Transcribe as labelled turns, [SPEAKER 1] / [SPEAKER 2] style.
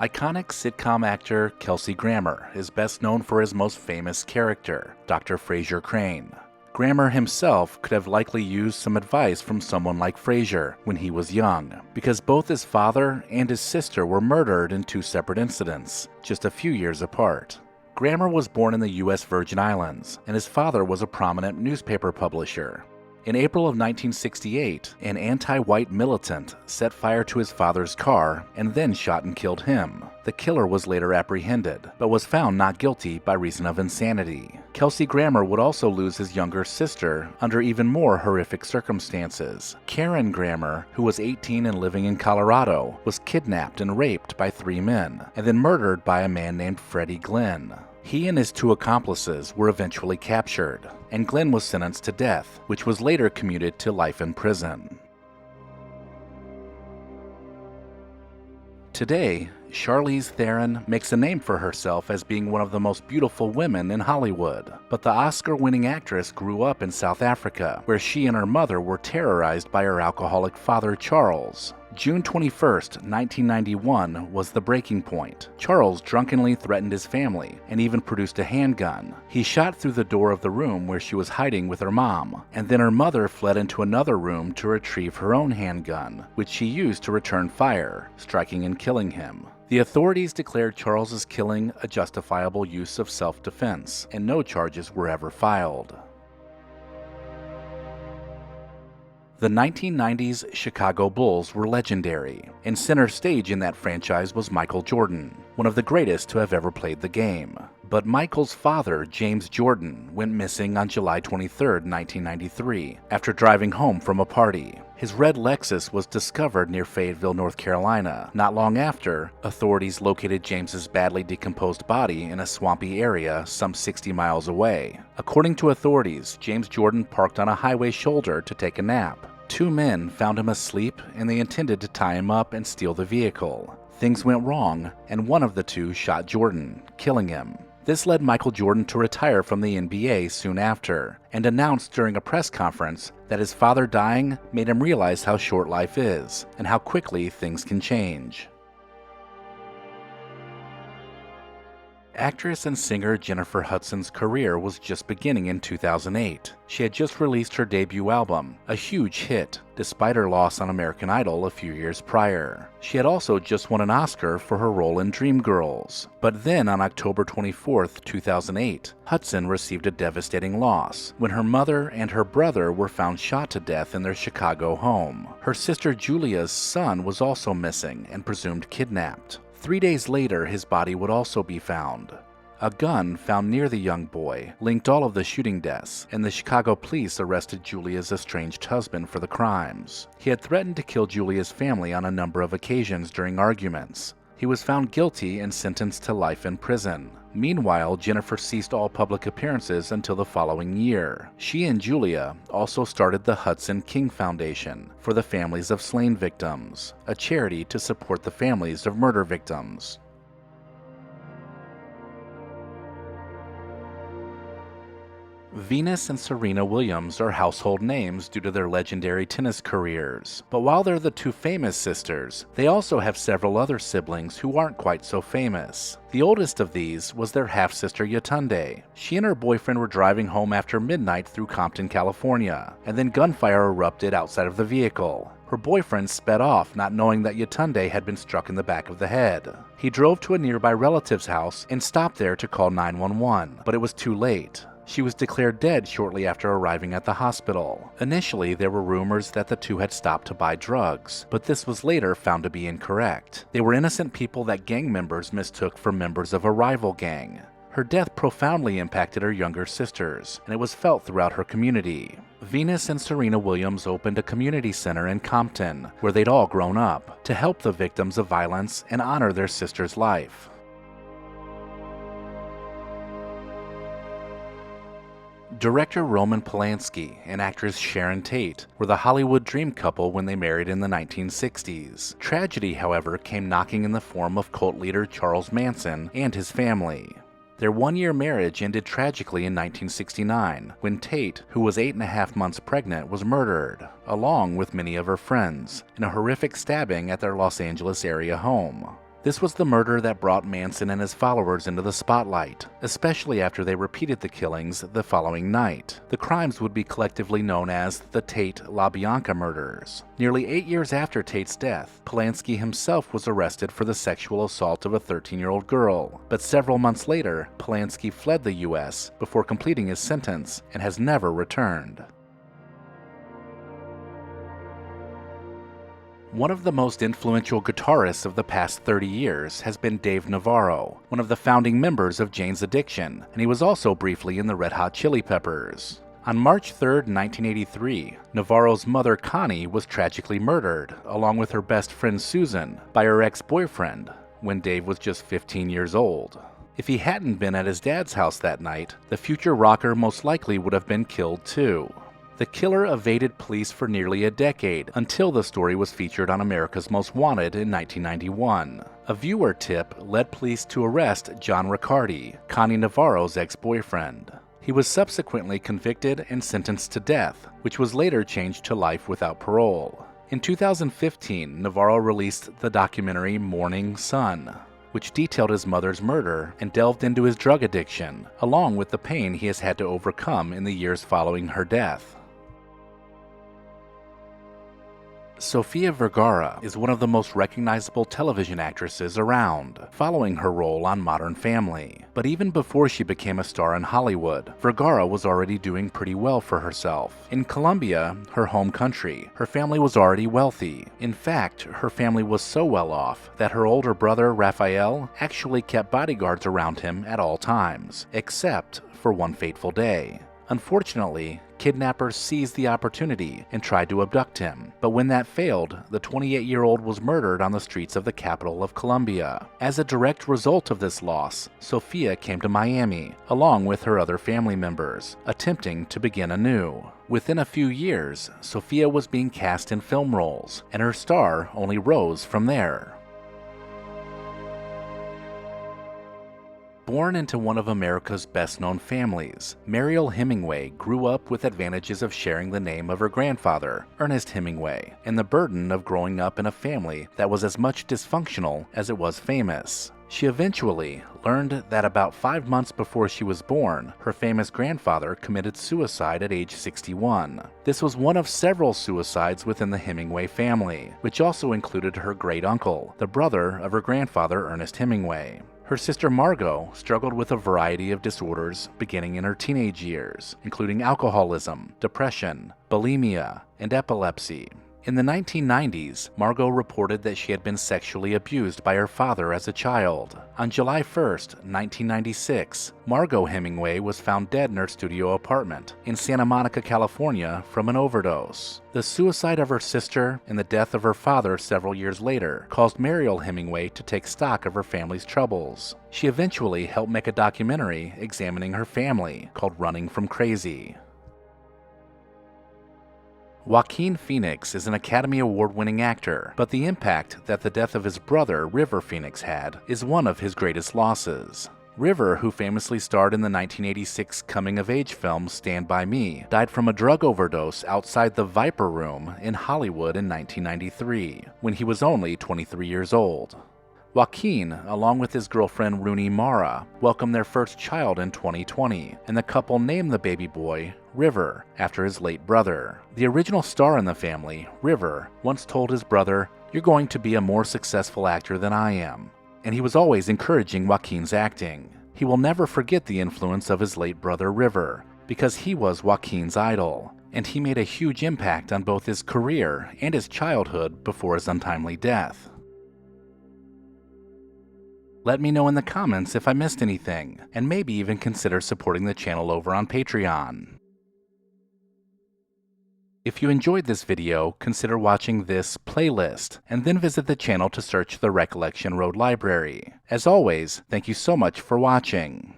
[SPEAKER 1] Iconic sitcom actor Kelsey Grammer is best known for his most famous character, Dr. Frasier Crane. Grammer himself could have likely used some advice from someone like Frasier when he was young, because both his father and his sister were murdered in two separate incidents, just a few years apart. Grammer was born in the U.S. Virgin Islands, and his father was a prominent newspaper publisher. In April of 1968, an anti-white militant set fire to his father's car and then shot and killed him. The killer was later apprehended, but was found not guilty by reason of insanity. Kelsey Grammer would also lose his younger sister under even more horrific circumstances. Karen Grammer, who was 18 and living in Colorado, was kidnapped and raped by 3 men, and then murdered by a man named Freddie Glenn. He and his 2 accomplices were eventually captured, and Glenn was sentenced to death, which was later commuted to life in prison. Today, Charlize Theron makes a name for herself as being one of the most beautiful women in Hollywood, but the Oscar-winning actress grew up in South Africa, where she and her mother were terrorized by her alcoholic father, Charles. June 21, 1991 was the breaking point. Charles drunkenly threatened his family and even produced a handgun. He shot through the door of the room where she was hiding with her mom, and then her mother fled into another room to retrieve her own handgun, which she used to return fire, striking and killing him. The authorities declared Charles's killing a justifiable use of self-defense, and no charges were ever filed. The 1990s Chicago Bulls were legendary, and center stage in that franchise was Michael Jordan, one of the greatest to have ever played the game. But Michael's father, James Jordan, went missing on July 23, 1993, after driving home from a party. His red Lexus was discovered near Fayetteville, North Carolina. Not long after, authorities located James's badly decomposed body in a swampy area some 60 miles away. According to authorities, James Jordan parked on a highway shoulder to take a nap. 2 men found him asleep, and they intended to tie him up and steal the vehicle. Things went wrong, and one of the 2 shot Jordan, killing him. This led Michael Jordan to retire from the NBA soon after, and announced during a press conference that his father dying made him realize how short life is, and how quickly things can change. Actress and singer Jennifer Hudson's career was just beginning in 2008. She had just released her debut album, a huge hit, despite her loss on American Idol a few years prior. She had also just won an Oscar for her role in Dreamgirls. But then on October 24, 2008, Hudson received a devastating loss when her mother and her brother were found shot to death in their Chicago home. Her sister Julia's son was also missing and presumed kidnapped. 3 days later, his body would also be found. A gun found near the young boy linked all of the shooting deaths, and the Chicago police arrested Julia's estranged husband for the crimes. He had threatened to kill Julia's family on a number of occasions during arguments. He was found guilty and sentenced to life in prison. Meanwhile, Jennifer ceased all public appearances until the following year. She and Julia also started the Hudson King Foundation for the families of slain victims, a charity to support the families of murder victims. Venus and Serena Williams are household names due to their legendary tennis careers. But while they're the 2 famous sisters, they also have several other siblings who aren't quite so famous. The oldest of these was their half-sister Yetunde. She and her boyfriend were driving home after midnight through Compton, California, and then gunfire erupted outside of the vehicle. Her boyfriend sped off, not knowing that Yetunde had been struck in the back of the head. He drove to a nearby relative's house and stopped there to call 911, but it was too late. She was declared dead shortly after arriving at the hospital. Initially, there were rumors that the 2 had stopped to buy drugs, but this was later found to be incorrect. They were innocent people that gang members mistook for members of a rival gang. Her death profoundly impacted her younger sisters, and it was felt throughout her community. Venus and Serena Williams opened a community center in Compton, where they'd all grown up, to help the victims of violence and honor their sister's life. Director Roman Polanski and actress Sharon Tate were the Hollywood dream couple when they married in the 1960s. Tragedy, however, came knocking in the form of cult leader Charles Manson and his family. Their one-year marriage ended tragically in 1969, when Tate, who was 8.5 months pregnant, was murdered, along with many of her friends, in a horrific stabbing at their Los Angeles area home. This was the murder that brought Manson and his followers into the spotlight, especially after they repeated the killings the following night. The crimes would be collectively known as the Tate-LaBianca murders. Nearly 8 years after Tate's death, Polanski himself was arrested for the sexual assault of a 13-year-old girl, but several months later, Polanski fled the U.S. before completing his sentence and has never returned. One of the most influential guitarists of the past 30 years has been Dave Navarro, one of the founding members of Jane's Addiction, and he was also briefly in the Red Hot Chili Peppers. On March 3, 1983, Navarro's mother Connie was tragically murdered, along with her best friend Susan, by her ex-boyfriend, when Dave was just 15 years old. If he hadn't been at his dad's house that night, the future rocker most likely would have been killed too. The killer evaded police for nearly a decade until the story was featured on America's Most Wanted in 1991. A viewer tip led police to arrest John Riccardi, Connie Navarro's ex-boyfriend. He was subsequently convicted and sentenced to death, which was later changed to life without parole. In 2015, Navarro released the documentary Morning Sun, which detailed his mother's murder and delved into his drug addiction, along with the pain he has had to overcome in the years following her death. Sophia Vergara is one of the most recognizable television actresses around, following her role on Modern Family. But even before she became a star in Hollywood, Vergara was already doing pretty well for herself. In Colombia, her home country, her family was already wealthy. In fact, her family was so well off that her older brother, Rafael, actually kept bodyguards around him at all times, except for one fateful day. Unfortunately, kidnappers seized the opportunity and tried to abduct him, but when that failed, the 28-year-old was murdered on the streets of the capital of Colombia. As a direct result of this loss, Sophia came to Miami, along with her other family members, attempting to begin anew. Within a few years, Sophia was being cast in film roles, and her star only rose from there. Born into one of America's best-known families, Mariel Hemingway grew up with advantages of sharing the name of her grandfather, Ernest Hemingway, and the burden of growing up in a family that was as much dysfunctional as it was famous. She eventually learned that about 5 months before she was born, her famous grandfather committed suicide at age 61. This was one of several suicides within the Hemingway family, which also included her great-uncle, the brother of her grandfather Ernest Hemingway. Her sister Margot struggled with a variety of disorders beginning in her teenage years, including alcoholism, depression, bulimia, and epilepsy. In the 1990s, Margot reported that she had been sexually abused by her father as a child. On July 1, 1996, Margot Hemingway was found dead in her studio apartment in Santa Monica, California from an overdose. The suicide of her sister and the death of her father several years later caused Mariel Hemingway to take stock of her family's troubles. She eventually helped make a documentary examining her family called Running from Crazy. Joaquin Phoenix is an Academy Award-winning actor, but the impact that the death of his brother, River Phoenix, had is one of his greatest losses. River, who famously starred in the 1986 coming-of-age film Stand By Me, died from a drug overdose outside the Viper Room in Hollywood in 1993, when he was only 23 years old. Joaquin, along with his girlfriend Rooney Mara, welcomed their first child in 2020, and the couple named the baby boy River, after his late brother. The original star in the family, River, once told his brother, "You're going to be a more successful actor than I am," and he was always encouraging Joaquin's acting. He will never forget the influence of his late brother River, because he was Joaquin's idol, and he made a huge impact on both his career and his childhood before his untimely death. Let me know in the comments if I missed anything, and maybe even consider supporting the channel over on Patreon. If you enjoyed this video, consider watching this playlist, and then visit the channel to search the Recollection Road Library. As always, thank you so much for watching.